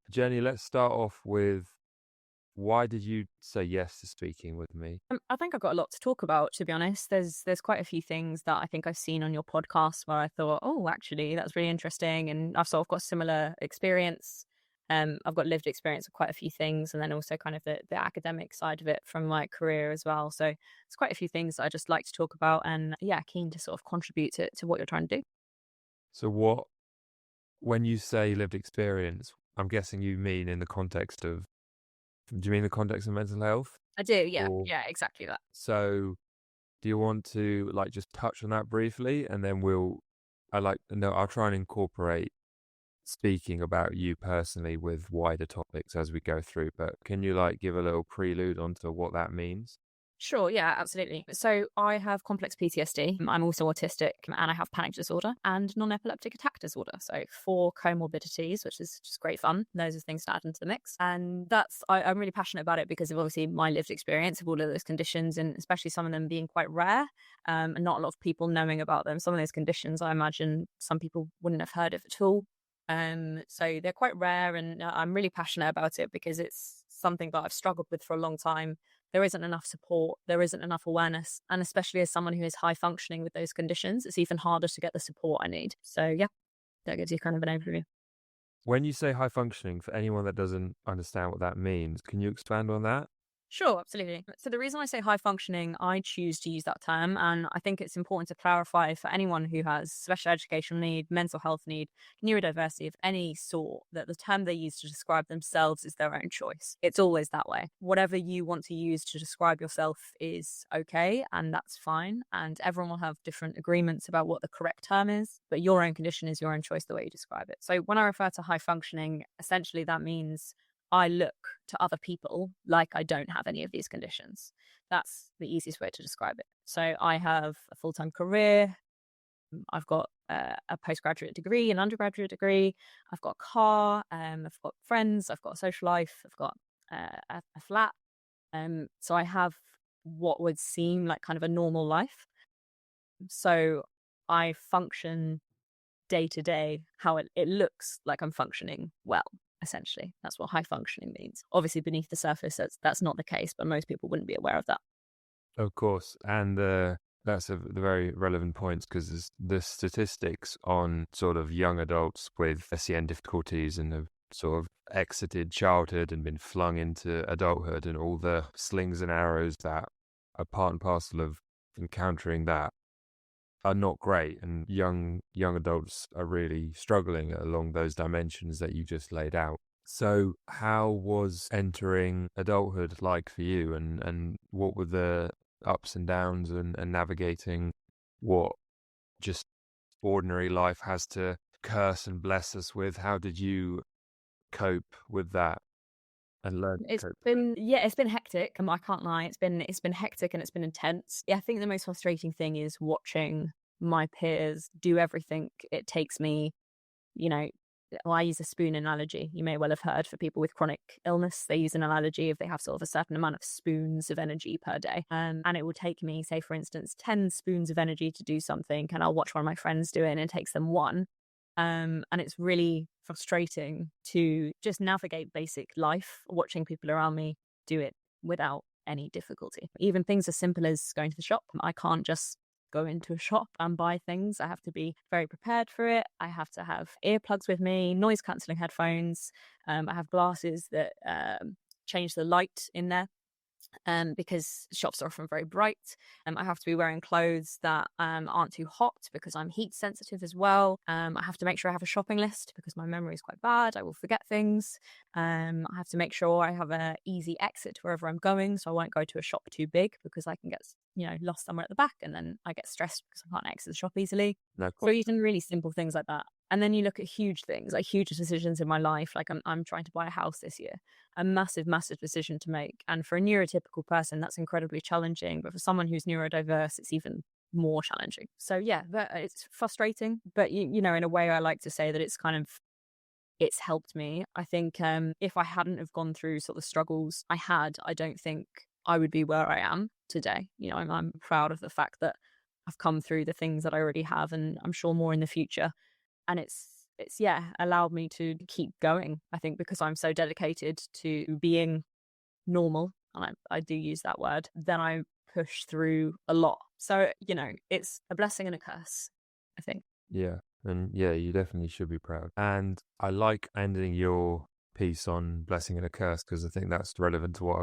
Jenny, let's start off with, why did you say yes to speaking with me? I think I've got a lot to talk about, to be honest. There's quite a few things that I think I've seen on your podcast where I thought, oh, actually, that's really interesting. And I've sort of got similar experience. I've got lived experience of quite a few things, and then also kind of the academic side of it from my career as well. So it's quite a few things that I just like to talk about, and yeah, keen to sort of contribute to what you're trying to do. So when you say lived experience, I'm guessing you mean in the context of, do you mean the context of mental health? I do, yeah, Or, yeah, exactly that. so do you want to like just touch on that briefly, and then I'll try and incorporate speaking about you personally with wider topics as we go through, but can you like give a little prelude onto what that means? Sure, yeah, absolutely. So I have complex PTSD. I'm also autistic, and I have panic disorder and non-epileptic attack disorder. So four comorbidities, which is just great fun. Those are things to add into the mix. And I'm really passionate about it because of obviously my lived experience of all of those conditions, and especially some of them being quite rare, and not a lot of people knowing about them. Some of those conditions, I imagine some people wouldn't have heard of at all. So they're quite rare, and I'm really passionate about it because it's something that I've struggled with for a long time. There isn't enough support, there isn't enough awareness, and especially as someone who is high functioning with those conditions, it's even harder to get the support I need. So yeah, that gives you kind of an overview. When you say high functioning, for anyone that doesn't understand what that means, can you expand on that? Sure, absolutely. So the reason I say high functioning, I choose to use that term, and I think it's important to clarify for anyone who has special educational need, mental health need, neurodiversity of any sort, that the term they use to describe themselves is their own choice. It's always that way. Whatever you want to use to describe yourself is okay, and that's fine. And everyone will have different agreements about what the correct term is, but your own condition is your own choice the way you describe it. So when I refer to high functioning, essentially that means I look to other people like I don't have any of these conditions. That's the easiest way to describe it. So I have a full-time career. I've got a postgraduate degree, an undergraduate degree. I've got a car. I've got friends. I've got a social life. I've got a flat. So I have what would seem like kind of a normal life. So I function day to day how it looks like I'm functioning well. Essentially, that's what high functioning means. Obviously, beneath the surface, that's not the case, but most people wouldn't be aware of that. Of course, and that's the very relevant points, because the statistics on sort of young adults with SEN difficulties and have sort of exited childhood and been flung into adulthood, and all the slings and arrows that are part and parcel of encountering that, are not great, and young adults are really struggling along those dimensions that you just laid out. So how was entering adulthood like for you, and what were the ups and downs, and navigating what just ordinary life has to curse and bless us with? How did you cope with that and learn to It's cope? been yeah, it's been hectic. I can't lie. It's been hectic and it's been intense. Yeah, I think the most frustrating thing is watching my peers do everything it takes me. You know, well, I use a spoon analogy. You may well have heard for people with chronic illness, they use an analogy if they have sort of a certain amount of spoons of energy per day. And it will take me, say, for instance, 10 spoons of energy to do something, and I'll watch one of my friends do it and it takes them one. And it's really frustrating to just navigate basic life, watching people around me do it without any difficulty. Even things as simple as going to the shop. I can't just go into a shop and buy things. I have to be very prepared for it. I have to have earplugs with me, noise cancelling headphones. I have glasses that change the light in there because shops are often very bright. I have to be wearing clothes that aren't too hot because I'm heat sensitive as well. I have to make sure I have a shopping list because my memory is quite bad. I will forget things. I have to make sure I have an easy exit to wherever I'm going, so I won't go to a shop too big because I can get lost somewhere at the back, and then I get stressed because I can't exit the shop easily. No, So even really simple things like that. And then you look at huge things, like huge decisions in my life. Like I'm trying to buy a house this year, a massive, massive decision to make. And for a neurotypical person, that's incredibly challenging. But for someone who's neurodiverse, it's even more challenging. So yeah, it's frustrating. But in a way, I like to say that it's helped me. I think if I hadn't have gone through sort of the struggles I had, I don't think I would be where I am today. I'm proud of the fact that I've come through the things that I already have, and I'm sure more in the future. And it's allowed me to keep going, I think, because I'm so dedicated to being normal, and I do use that word, then I push through a lot. So, it's a blessing and a curse, I think. Yeah. And yeah, you definitely should be proud. And I like ending your piece on blessing and a curse because I think that's relevant to what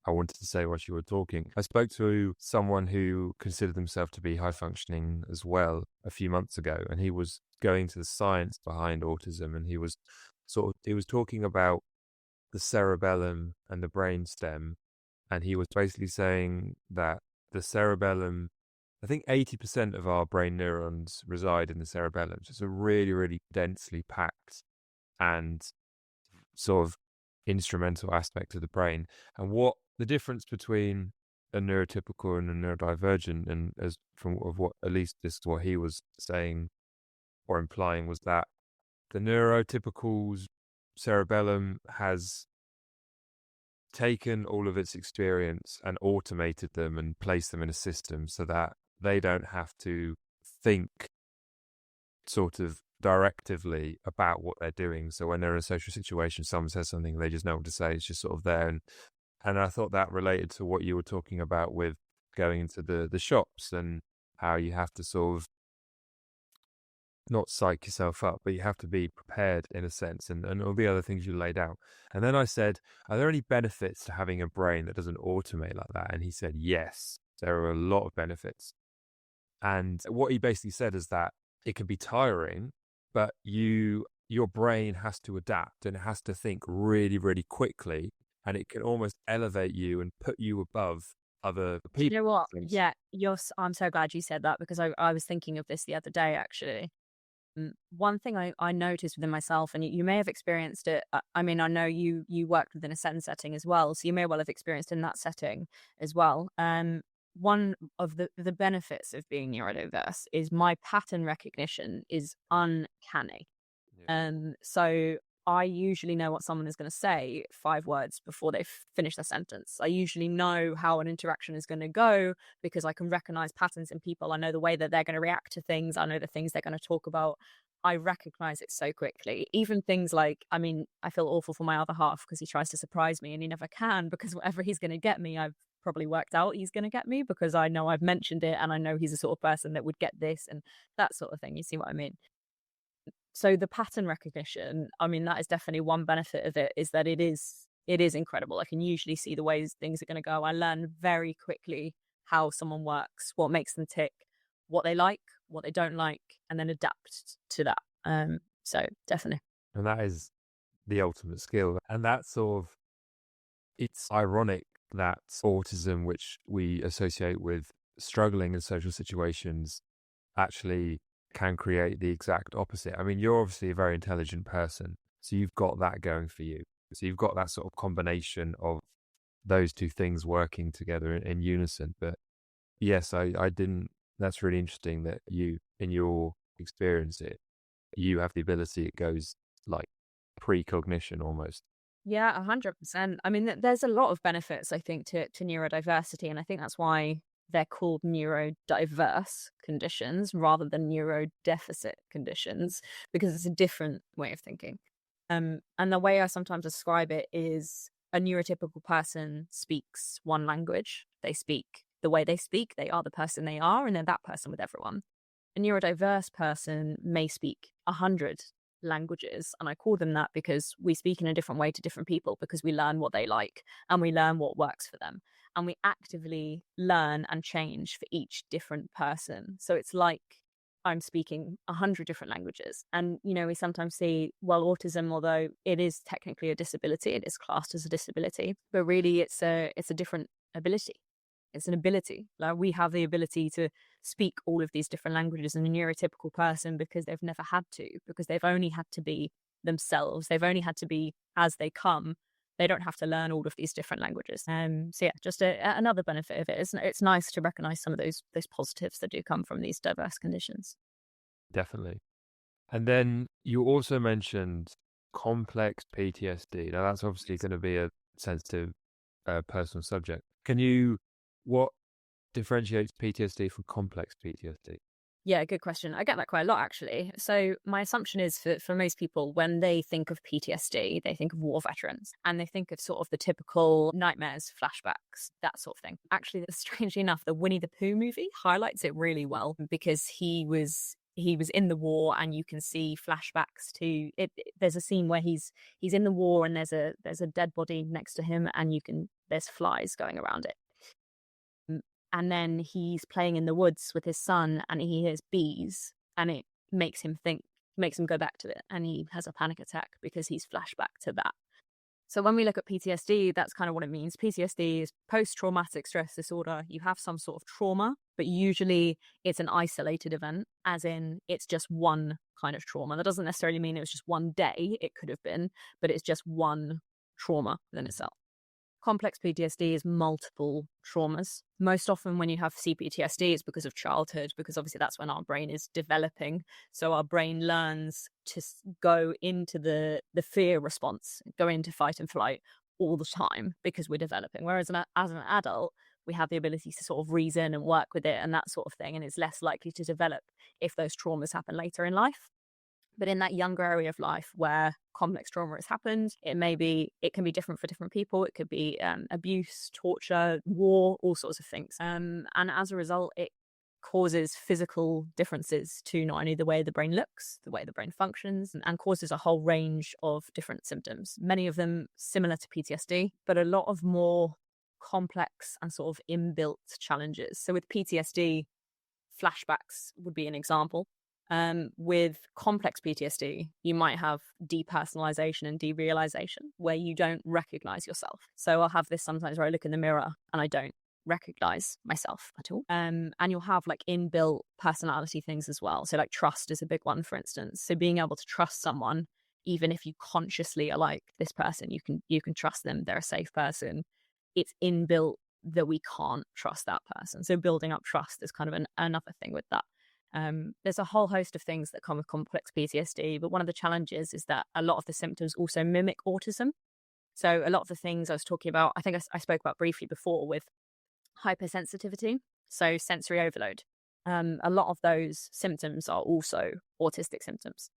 I wanted to say whilst you were talking. I spoke to someone who considered himself to be high functioning as well a few months ago, and he was going to the science behind autism, and he was talking about the cerebellum and the brainstem, and he was basically saying that the cerebellum, I think 80% of our brain neurons reside in the cerebellum. So it's a really, really densely packed and sort of instrumental aspect of the brain. And what the difference between a neurotypical and a neurodivergent, and as from of what at least this is what he was saying or implying, was that the neurotypical's cerebellum has taken all of its experience and automated them and placed them in a system so that they don't have to think sort of directively about what they're doing. So when they're in a social situation, someone says something, they just know what to say. It's just sort of there. And I thought that related to what you were talking about with going into the shops and how you have to sort of not psych yourself up, but you have to be prepared in a sense, and all the other things you laid out. And then I said, are there any benefits to having a brain that doesn't automate like that? And he said, yes, there are a lot of benefits. And what he basically said is that it can be tiring, but your brain has to adapt and it has to think really, really quickly, and it can almost elevate you and put you above other people. You know what? Yeah, I'm so glad you said that, because I was thinking of this the other day, actually. One thing I noticed within myself, and you may have experienced it. I mean, I know you worked within a SEN setting as well, so you may well have experienced in that setting as well. One of the benefits of being neurodiverse is my pattern recognition is uncanny. Yeah. So I usually know what someone is going to say 5 words before they finish their sentence. I usually know how an interaction is going to go because I can recognize patterns in people. I know the way that they're going to react to things. I know the things they're going to talk about. I recognize it so quickly. Even things like, I mean, I feel awful for my other half because he tries to surprise me and he never can, because whatever he's going to get me, I've probably worked out he's going to get me because I know I've mentioned it and I know he's the sort of person that would get this and that sort of thing. You see what I mean? So the pattern recognition, I mean, that is definitely one benefit of it, is that it is incredible. I can usually see the ways things are going to go. I learn very quickly how someone works, what makes them tick, what they like, what they don't like, and then adapt to that. So definitely. And that is the ultimate skill. And that's sort of, it's ironic that autism, which we associate with struggling in social situations, actually can create the exact opposite. I mean, you're obviously a very intelligent person, so you've got that going for you. So you've got that sort of combination of those two things working together in unison. But yes, I didn't, that's really interesting that you, in your experience, you have the ability, it goes like precognition almost. Yeah, 100%. I mean, there's a lot of benefits, I think, to neurodiversity, and I think that's why they're called neurodiverse conditions rather than neurodeficit conditions, because it's a different way of thinking. And the way I sometimes describe it is a neurotypical person speaks one language. They speak the way they speak. They are the person they are, and they're that person with everyone. A neurodiverse person may speak 100 languages, and I call them that because we speak in a different way to different people, because we learn what they like and we learn what works for them, and we actively learn and change for each different person. So it's like I'm speaking 100 different languages. And we sometimes see, well, autism, although it is technically a disability, it is classed as a disability, but really it's a different ability. It's an ability. Like, we have the ability to speak all of these different languages in a neurotypical person, because they've never had to, because they've only had to be themselves. They've only had to be as they come. They don't have to learn all of these different languages. So yeah, just another benefit of it. It's nice to recognize some of those positives that do come from these diverse conditions. Definitely. And then you also mentioned complex PTSD. Now that's obviously going to be a sensitive personal subject. What differentiates PTSD from complex PTSD? Yeah, good question. I get that quite a lot, actually. So my assumption is for most people, when they think of PTSD, they think of war veterans and they think of sort of the typical nightmares, flashbacks, that sort of thing. Actually, strangely enough, the Winnie the Pooh movie highlights it really well because he was in the war and you can see flashbacks to it. There's a scene where he's in the war and there's a dead body next to him and there's flies going around it. And then he's playing in the woods with his son and he hears bees and it makes him go back to it. And he has a panic attack because he's flashback to that. So when we look at PTSD, that's kind of what it means. PTSD is post-traumatic stress disorder. You have some sort of trauma, but usually it's an isolated event, as in it's just one kind of trauma. That doesn't necessarily mean it was just one day. It could have been, but it's just one trauma within itself. Complex PTSD is multiple traumas. Most often when you have CPTSD, it's because of childhood, because obviously that's when our brain is developing. So our brain learns to go into the fear response, go into fight and flight all the time because we're developing. Whereas as an adult, we have the ability to sort of reason and work with it and that sort of thing. And it's less likely to develop if those traumas happen later in life. But in that younger area of life where complex trauma has happened, it can be different for different people. It could be abuse, torture, war, all sorts of things. And as a result, it causes physical differences to not only the way the brain looks, the way the brain functions, and causes a whole range of different symptoms. Many of them similar to PTSD, but a lot of more complex and sort of inbuilt challenges. So with PTSD, flashbacks would be an example. With complex PTSD, you might have depersonalization and derealization where you don't recognize yourself. So I'll have this sometimes where I look in the mirror and I don't recognize myself at all. And you'll have like inbuilt personality things as well. So like trust is a big one, for instance. So being able to trust someone, even if you consciously are like, this person, you can trust them, they're a safe person. It's inbuilt that we can't trust that person. So building up trust is kind of another thing with that. There's a whole host of things that come with complex PTSD, but one of the challenges is that a lot of the symptoms also mimic autism. So a lot of the things I was talking about, I think I spoke about briefly before with hypersensitivity, so sensory overload. A lot of those symptoms are also autistic symptoms.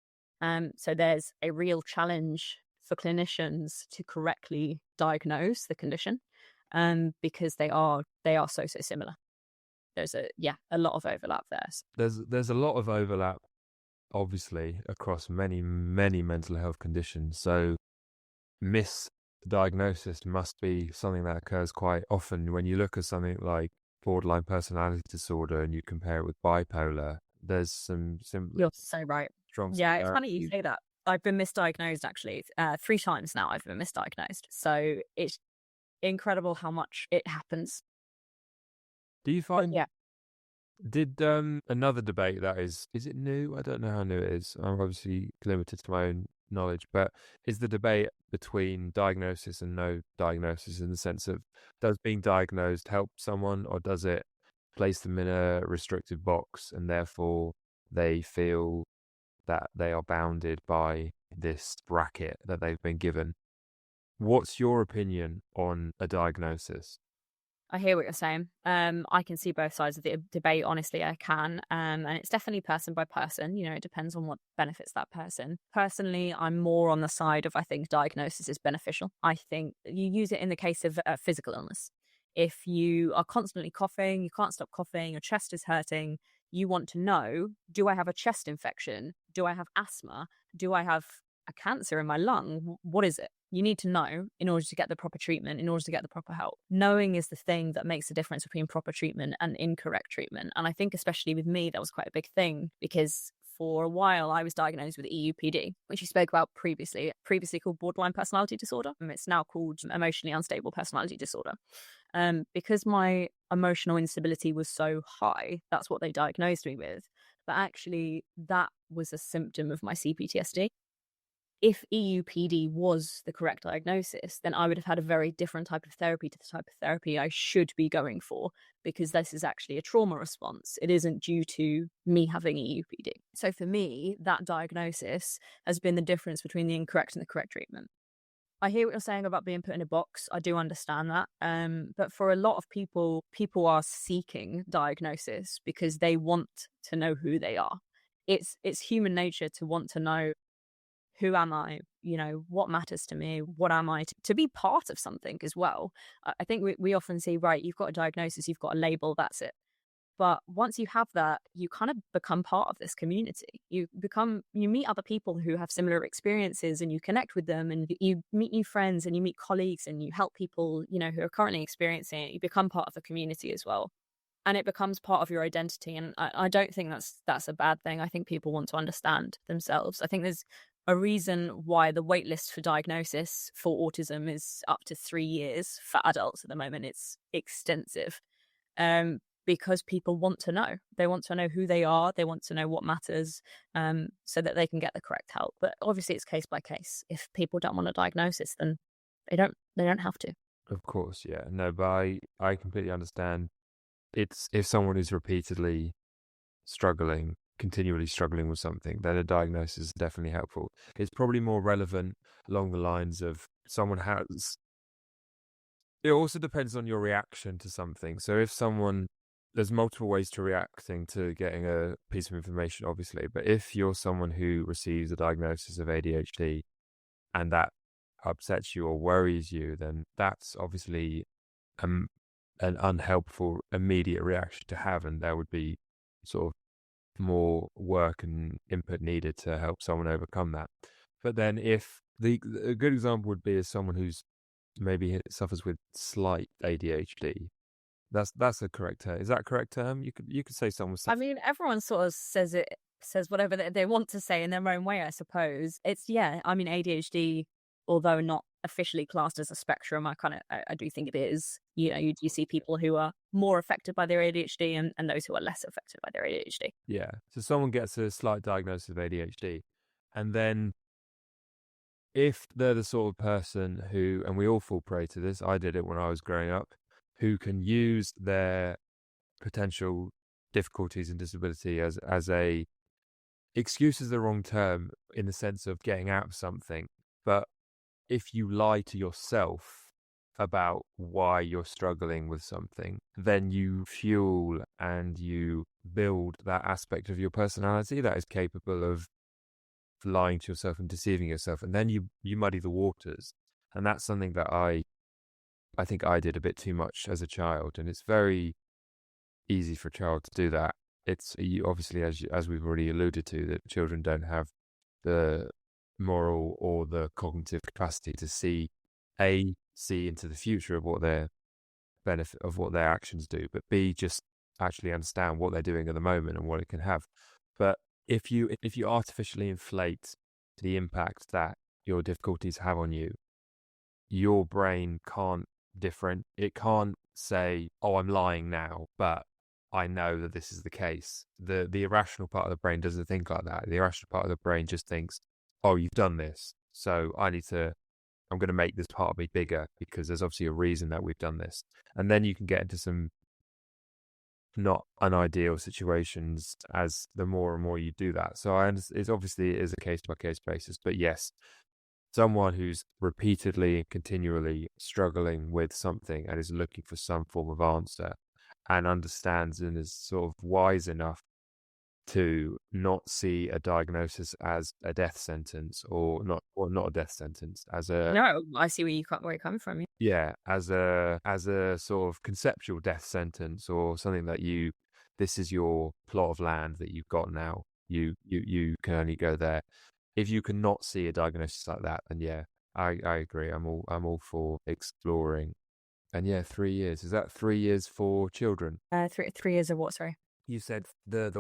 So there's a real challenge for clinicians to correctly diagnose the condition because they are so similar. There's a lot of overlap there. There's a lot of overlap, obviously, across many mental health conditions. So misdiagnosis must be something that occurs quite often. When you look at something like borderline personality disorder and you compare it with bipolar, there's some You're so right. strong. Yeah, it's funny you say that. I've been misdiagnosed actually 3 times now. I've been misdiagnosed, so it's incredible how much it happens. Do you find? Yeah. Did another debate that is it new? I don't know how new it is. I'm obviously limited to my own knowledge, but is the debate between diagnosis and no diagnosis in the sense of does being diagnosed help someone or does it place them in a restrictive box and therefore they feel that they are bounded by this bracket that they've been given? What's your opinion on a diagnosis? I hear what you're saying. I can see both sides of the debate. Honestly, I can. And it's definitely person by person. You know, it depends on what benefits that person. Personally, I'm more on the side of I think diagnosis is beneficial. I think you use it in the case of physical illness. If you are constantly coughing, you can't stop coughing, your chest is hurting, you want to know, do I have a chest infection? Do I have asthma? Do I have a cancer in my lung? What is it? You need to know in order to get the proper treatment, in order to get the proper help. Knowing is the thing that makes the difference between proper treatment and incorrect treatment. And I think especially with me, that was quite a big thing because for a while I was diagnosed with EUPD, which you spoke about previously called borderline personality disorder. It's now called emotionally unstable personality disorder. Because my emotional instability was so high, that's what they diagnosed me with. But actually that was a symptom of my CPTSD. If EUPD was the correct diagnosis, then I would have had a very different type of therapy to the type of therapy I should be going for, because this is actually a trauma response. It isn't due to me having EUPD. So for me, that diagnosis has been the difference between the incorrect and the correct treatment. I hear what you're saying about being put in a box. I do understand that. But for a lot of people, people are seeking diagnosis because they want to know who they are. It's human nature to want to know, who am I? You know, what matters to me? What am I? To be part of something as well. I think we often see, right, you've got a diagnosis, you've got a label, that's it. But once you have that, you kind of become part of this community. You meet other people who have similar experiences and you connect with them, and you meet new friends and you meet colleagues and you help people, you know, who are currently experiencing it. You become part of the community as well. And it becomes part of your identity. And I don't think that's a bad thing. I think people want to understand themselves. I think there's a reason why the waitlist for diagnosis for autism is up to 3 years for adults at the moment. It's extensive. Because people want to know. They want to know who they are. They want to know what matters, so that they can get the correct help. But obviously, it's case by case. If people don't want a diagnosis, then they don't have to. Of course, yeah. No, but I completely understand. It's if someone is repeatedly struggling, continually struggling with something, then a diagnosis is definitely helpful. It's probably more relevant along the lines of someone has. It also depends on your reaction to something. So if someone, there's multiple ways to reacting to getting a piece of information, obviously. But if you're someone who receives a diagnosis of ADHD and that upsets you or worries you, then that's obviously an unhelpful immediate reaction to have, and there would be sort of more work and input needed to help someone overcome that. But then if a good example would be as someone who's maybe suffers with slight ADHD. That's a correct term. Is that a correct term? You could say someone. I mean, everyone sort of says whatever they want to say in their own way, I suppose. It's, yeah, I mean, ADHD, although not officially classed as a spectrum, I do think it is. You know, you see people who are more affected by their ADHD and those who are less affected by their ADHD. Yeah. So someone gets a slight diagnosis of ADHD, and then if they're the sort of person who, and we all fall prey to this, I did it when I was growing up, who can use their potential difficulties and disability as a excuse is the wrong term in the sense of getting out of something. But if you lie to yourself about why you're struggling with something, then you fuel and you build that aspect of your personality that is capable of lying to yourself and deceiving yourself, and then you muddy the waters. And that's something that I think I did a bit too much as a child, and it's very easy for a child to do that. It's obviously, as we've already alluded to, that children don't have the moral or the cognitive capacity to see into the future of what their benefit of what their actions do, but B, just actually understand what they're doing at the moment and what it can have. But if you artificially inflate the impact that your difficulties have on you, your brain can't it can't say, oh, I'm lying now, but I know that this is the case. The irrational part of the brain doesn't think like that. The irrational part of the brain just thinks, oh, you've done this, so I'm going to make this part of me bigger because there's obviously a reason that we've done this. And then you can get into some not unideal situations as the more and more you do that. So it's obviously is a case by case basis, but yes, someone who's repeatedly and continually struggling with something and is looking for some form of answer and understands and is sort of wise enough to not see a diagnosis as a death sentence or not a death sentence as a No, I see where you're coming from. yeah, as a sort of conceptual death sentence or something that this is your plot of land that you've got now. You can only go there. If you cannot see a diagnosis like that, then yeah, I agree. I'm all for exploring. And yeah, 3 years. Is that 3 years for children? 3 years of what? Sorry. You said the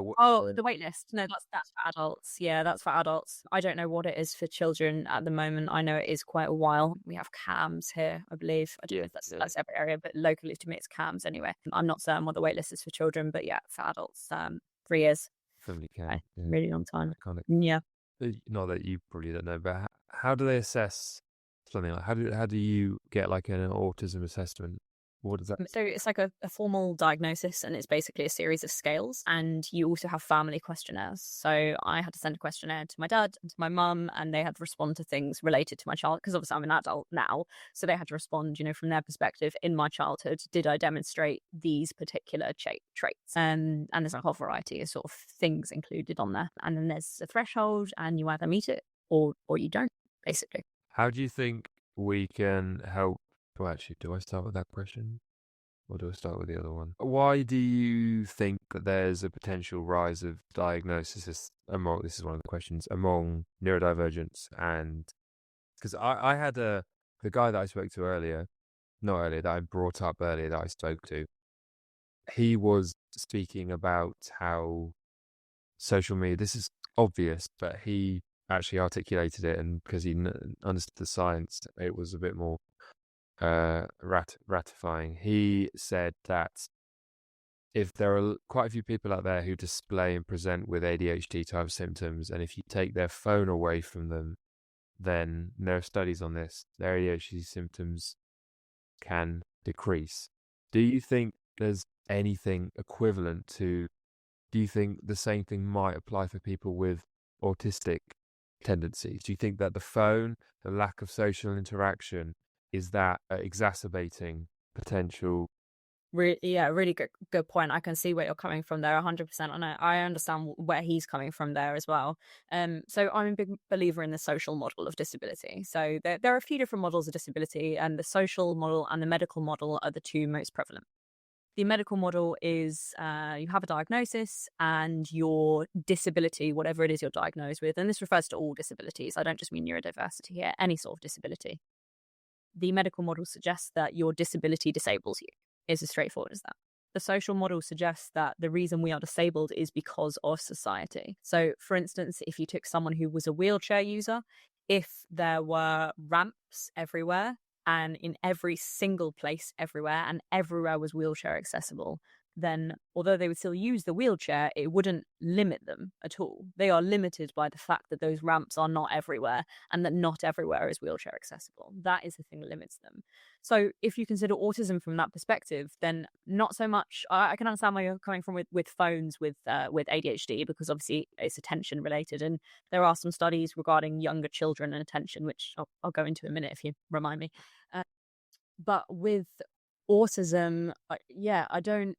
wait list. No, that's for adults. Yeah, that's for adults. I don't know what it is for children at the moment. I know it is quite a while. We have CAMS here, I believe. I don't know if that's every area, but locally to me it's CAMS anyway. I'm not certain what the wait list is for children, but yeah, for adults, 3 years. Family care. Yeah. Really long time. Iconic. Yeah. Not that you probably don't know, but how do they assess something like how do you get like an autism assessment? What does that? So it's like a formal diagnosis, and it's basically a series of scales. And you also have family questionnaires. So I had to send a questionnaire to my dad and to my mum, and they had to respond to things related to my child, because obviously I'm an adult now. So they had to respond, from their perspective, in my childhood, did I demonstrate these particular traits? And there's a whole variety of sort of things included on there. And then there's a threshold, and you either meet it or you don't, basically. How do you think we can help? Well, actually, do I start with that question? Or do I start with the other one? Why do you think that there's a potential rise of diagnosis among, this is one of the questions, among neurodivergents? And because I had the guy that I spoke to earlier, not earlier, that I brought up earlier that I spoke to, he was speaking about how social media, this is obvious, but he actually articulated it, and because he understood the science, it was a bit more ratifying. He said that if there are quite a few people out there who display and present with ADHD type symptoms, and if you take their phone away from them, then there are studies on this, their ADHD symptoms can decrease. Do you think there's anything equivalent to, do you think the same thing might apply for people with autistic tendencies? Do you think that the phone, the lack of social interaction, is that exacerbating potential? Really good point. I can see where you're coming from there 100%. And I understand where he's coming from there as well. So I'm a big believer in the social model of disability. So there are a few different models of disability, and the social model and the medical model are the two most prevalent. The medical model is you have a diagnosis, and your disability, whatever it is you're diagnosed with, and this refers to all disabilities. I don't just mean neurodiversity here, any sort of disability. The medical model suggests that your disability disables you. It's as straightforward as that. The social model suggests that the reason we are disabled is because of society. So, for instance, if you took someone who was a wheelchair user, if there were ramps everywhere, and in every single place everywhere, and everywhere was wheelchair accessible, then although they would still use the wheelchair, it wouldn't limit them at all. They are limited by the fact that those ramps are not everywhere, and that not everywhere is wheelchair accessible. That is the thing that limits them. So if you consider autism from that perspective, then not so much. I can understand where you're coming from with phones with ADHD, because obviously it's attention related, and there are some studies regarding younger children and attention, which I'll go into in a minute if you remind me. But with autism, I don't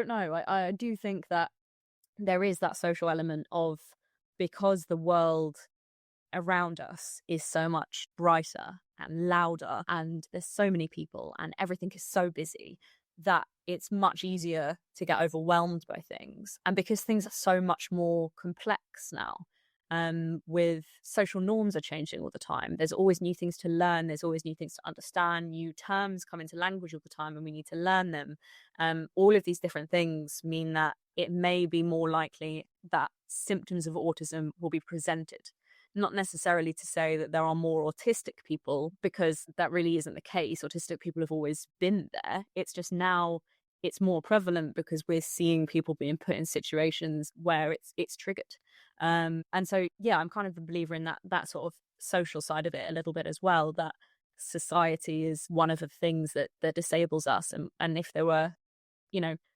know. I do think that there is that social element of, because the world around us is so much brighter and louder, and there's so many people and everything is so busy, that it's much easier to get overwhelmed by things. And because things are so much more complex now, with social norms are changing all the time. There's always new things to learn. There's always new things to understand. New terms come into language all the time, and we need to learn them. All of these different things mean that it may be more likely that symptoms of autism will be presented. Not necessarily to say that there are more autistic people, because that really isn't the case. Autistic people have always been there. It's just now it's more prevalent because we're seeing people being put in situations where it's triggered. And so, yeah, I'm kind of a believer in that sort of social side of it a little bit as well, that society is one of the things that disables us. And if there were,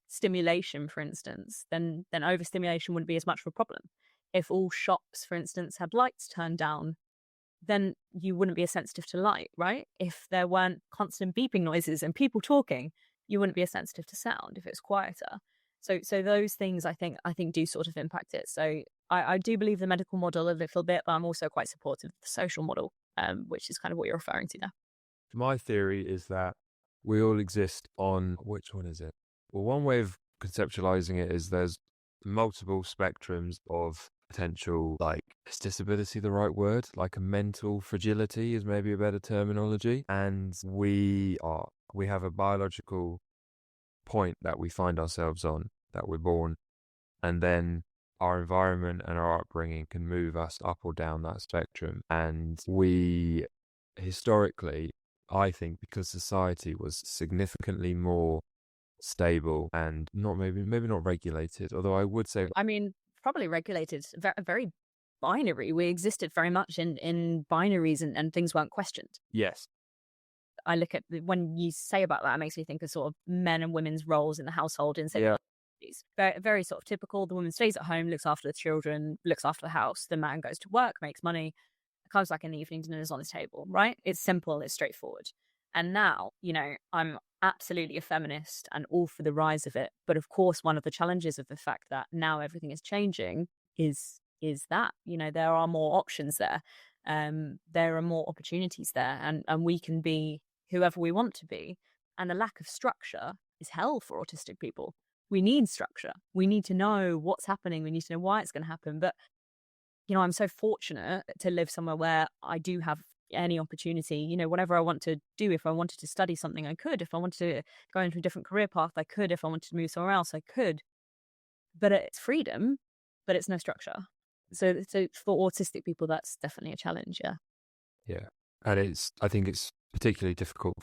stimulation, for instance, then overstimulation wouldn't be as much of a problem. If all shops, for instance, had lights turned down, then you wouldn't be as sensitive to light, right? If there weren't constant beeping noises and people talking, you wouldn't be as sensitive to sound if it's quieter. So those things I think do sort of impact it. So I do believe the medical model a little bit, but I'm also quite supportive of the social model, which is kind of what you're referring to there. My theory is that we all exist on, which one is it? Well, one way of conceptualizing it is there's multiple spectrums of potential, like, is disability the right word? Like a mental fragility is maybe a better terminology. And we have a biological point that we find ourselves on, that we're born, and then our environment and our upbringing can move us up or down that spectrum. And we, historically, I think, because society was significantly more stable and maybe not regulated, although I would say, I mean, probably regulated, very binary. We existed very much in binaries, and things weren't questioned. yes, I look at when you say about that, it makes me think of sort of men and women's roles in the household in Yeah. it's very, very sort of typical. The woman stays at home, looks after the children, looks after the house. The man goes to work, makes money, comes back in the evening, dinner's on his table, right? It's simple, it's straightforward. And now, I'm absolutely a feminist and all for the rise of it. But of course, one of the challenges of the fact that now everything is changing is that, there are more options there. There are more opportunities there, and we can be whoever we want to be. And the lack of structure is hell for autistic people. We need structure. We need to know what's happening. We need to know why it's going to happen. But I'm so fortunate to live somewhere where I do have any opportunity, whatever I want to do. If I wanted to study something, I could. If I wanted to go into a different career path, I could. If I wanted to move somewhere else, I could. But it's freedom, but it's no structure. So for autistic people, that's definitely a challenge. Yeah. Yeah. And I think it's particularly difficult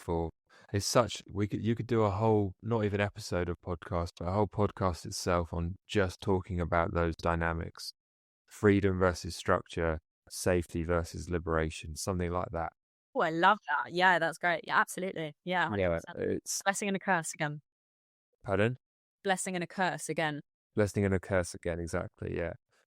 you could do a whole, not even episode of podcast, but a whole podcast itself on just talking about those dynamics. Freedom versus structure, safety versus liberation, something like that. Oh, I love that. Yeah, that's great. Yeah, absolutely. Yeah, 100%. Yeah, it's Blessing and a curse again. pardon? Blessing and a curse again. Blessing and a curse again, exactly. Yeah.